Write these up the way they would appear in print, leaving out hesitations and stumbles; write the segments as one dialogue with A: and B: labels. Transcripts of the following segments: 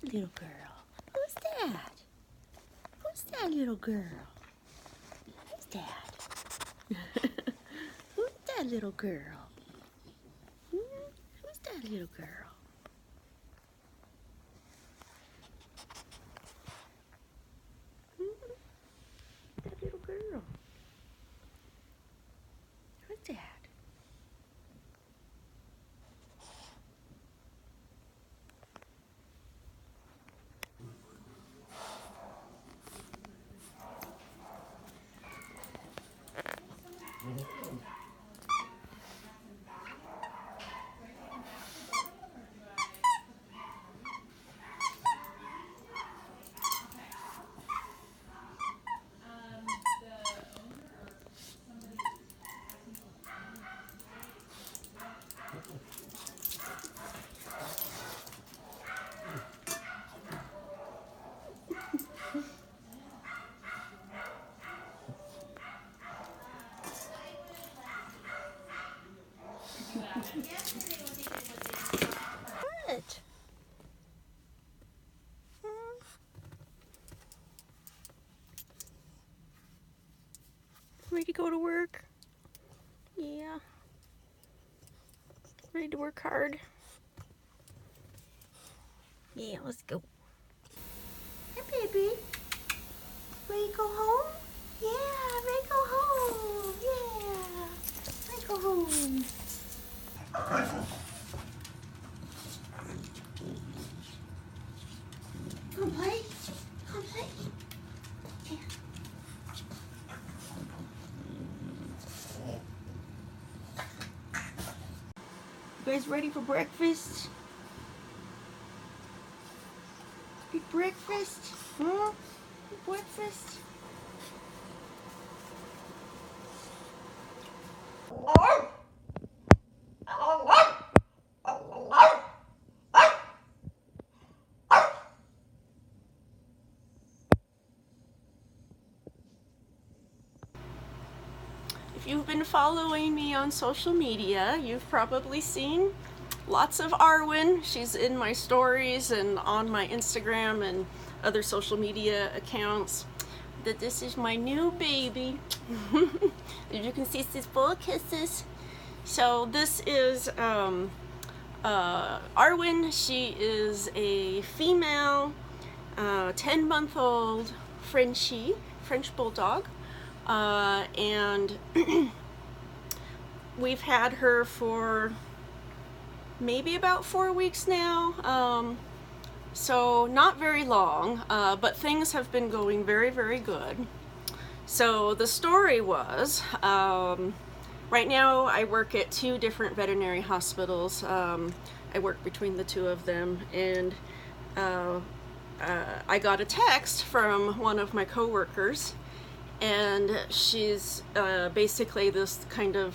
A: Little girl. Who's that? Who's that little girl? Who's that? Who's that little girl? Who's that little girl? That little girl. Who's that? What? Ready to go to work? Yeah. Ready to work hard? Yeah, let's go. Hey, baby. Ready to go home? Yeah, ready to go home. Yeah. Ready to go home. Come play. Come play. Yeah. You guys ready for breakfast? Eat breakfast? Huh? Eat breakfast? If you've been following me on social media, you've probably seen lots of Arwyn. She's in my stories and on my Instagram and other social media accounts. That this is my new baby. As you can see, she's full of kisses. So this is Arwyn. She is a female, 10-month-old French Bulldog. And we've had her for maybe about 4 weeks now, so not very long, but things have been going very, very good. So the story was, right now I work at 2 different veterinary hospitals. I work between the 2 of them, and I got a text from one of my coworkers, and she's basically this kind of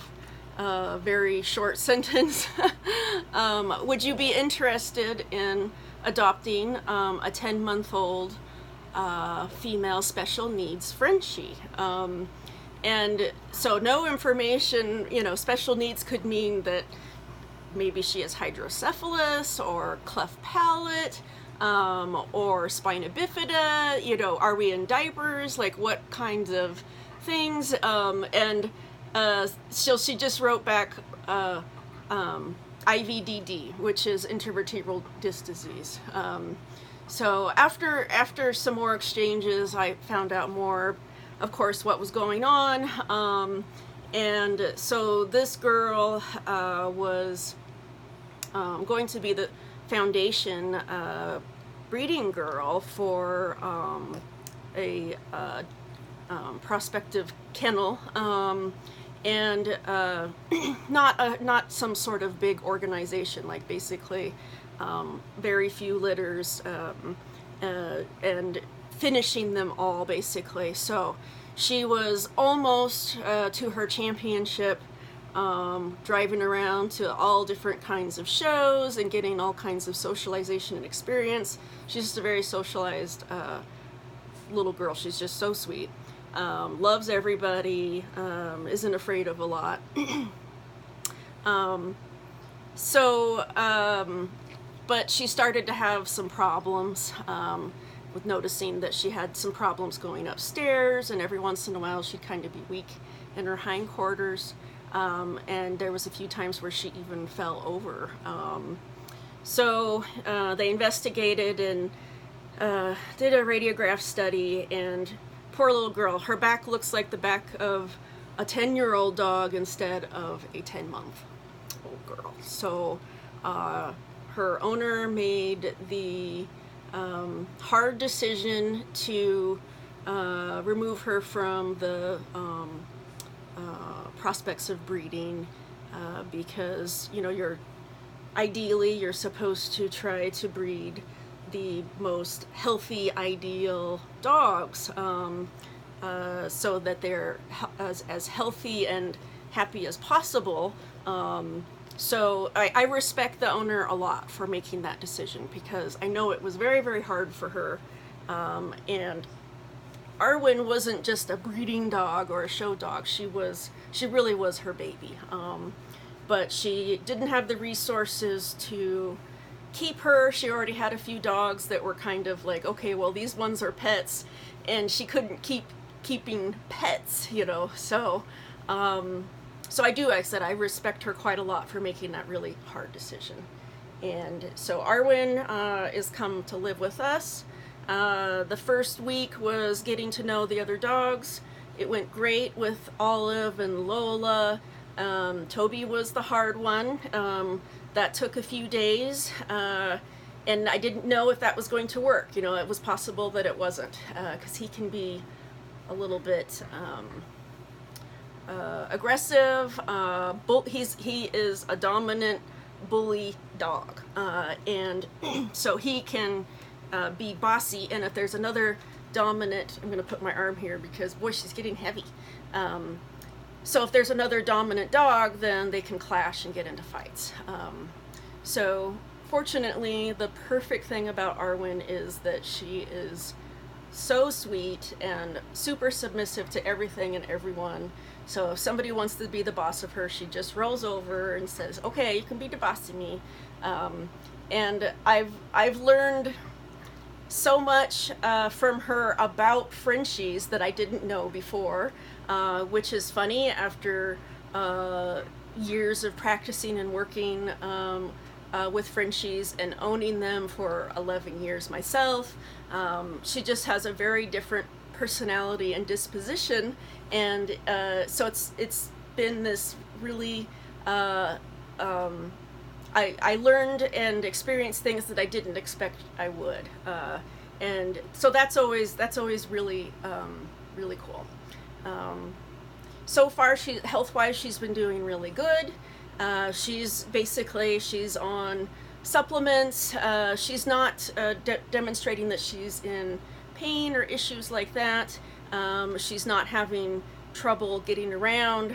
A: very short sentence. Would you be interested in adopting a 10-month-old female special needs Frenchie? And so no information, you know, special needs could mean that maybe she has hydrocephalus or cleft palate, or spina bifida, you know, are we in diapers, like what kinds of things, and so she just wrote back IVDD, which is intervertebral disc disease. So after some more exchanges, I found out more, of course, what was going on, and so this girl was going to be the foundation breeding girl for a prospective kennel, and not some sort of big organization, like basically very few litters, and finishing them all basically. So she was almost to her championship, driving around to all different kinds of shows and getting all kinds of socialization and experience. She's just a very socialized little girl. She's just so sweet. Loves everybody, isn't afraid of a lot. So but she started to have some problems with noticing that she had some problems going upstairs, and every once in a while she'd kind of be weak in her hindquarters, and there was a few times where she even fell over. So they investigated and did a radiograph study, and poor little girl, her back looks like the back of a 10-year-old dog instead of a 10-month-old girl. So her owner made the hard decision to remove her from the prospects of breeding, because, you know, ideally you're supposed to try to breed the most healthy, ideal dogs, so that they're as healthy and happy as possible. So I respect the owner a lot for making that decision, because I know it was very, very hard for her. And Arwyn wasn't just a breeding dog or a show dog. She really was her baby. But she didn't have the resources to keep her. She already had a few dogs that were kind of like, okay, well, these ones are pets, and she couldn't keep keeping pets, you know. So so I said I respect her quite a lot for making that really hard decision. And so Arwyn is come to live with us. The first week was getting to know the other dogs. It went great with Olive and Lola. Toby was the hard one. That took a few days, and I didn't know if that was going to work. You know, it was possible that it wasn't, because he can be a little bit aggressive. He is a dominant bully dog, and so he can be bossy. And if there's another dominant, I'm going to put my arm here because, boy, she's getting heavy. So if there's another dominant dog, then they can clash and get into fights. So fortunately, the perfect thing about Arwyn is that she is so sweet and super submissive to everything and everyone. So if somebody wants to be the boss of her, she just rolls over and says, okay, you can be the boss of me. And I've learned so much from her about Frenchies that I didn't know before, which is funny after years of practicing and working with Frenchies and owning them for 11 years myself. She just has a very different personality and disposition, and so it's been this really I learned and experienced things that I didn't expect I would, and so that's always really really cool. So far, health-wise, she's been doing really good. She's on supplements. She's not demonstrating that she's in pain or issues like that. She's not having trouble getting around.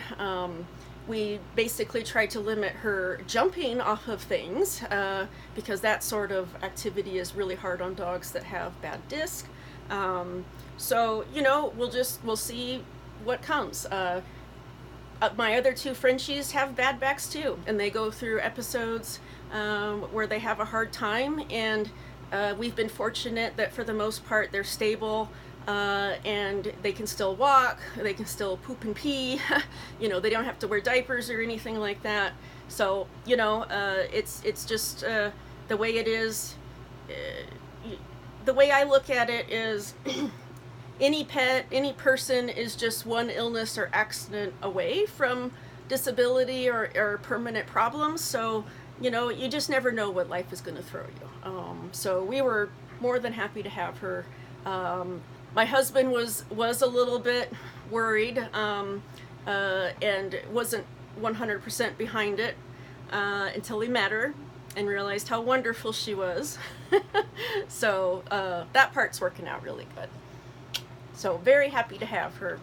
A: We basically try to limit her jumping off of things, because that sort of activity is really hard on dogs that have bad disc. So, you know, we'll see what comes. My other two Frenchies have bad backs too, and they go through episodes where they have a hard time, and we've been fortunate that for the most part they're stable, and they can still walk, they can still poop and pee, you know, they don't have to wear diapers or anything like that. So, you know, it's just the way it is. The way I look at it is any pet, any person is just one illness or accident away from disability or permanent problems. So, you know, you just never know what life is going to throw you. So we were more than happy to have her. My husband was a little bit worried, and wasn't 100% behind it until he met her and realized how wonderful she was. So that part's working out really good. So very happy to have her.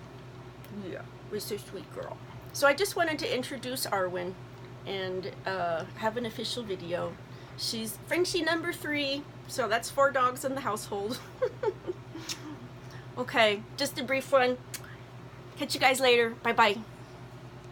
A: Yeah, was a sweet girl. So I just wanted to introduce Arwyn and have an official video. She's Frenchie number 3, so that's 4 dogs in the household. Okay, just a brief one. Catch you guys later. Bye-bye.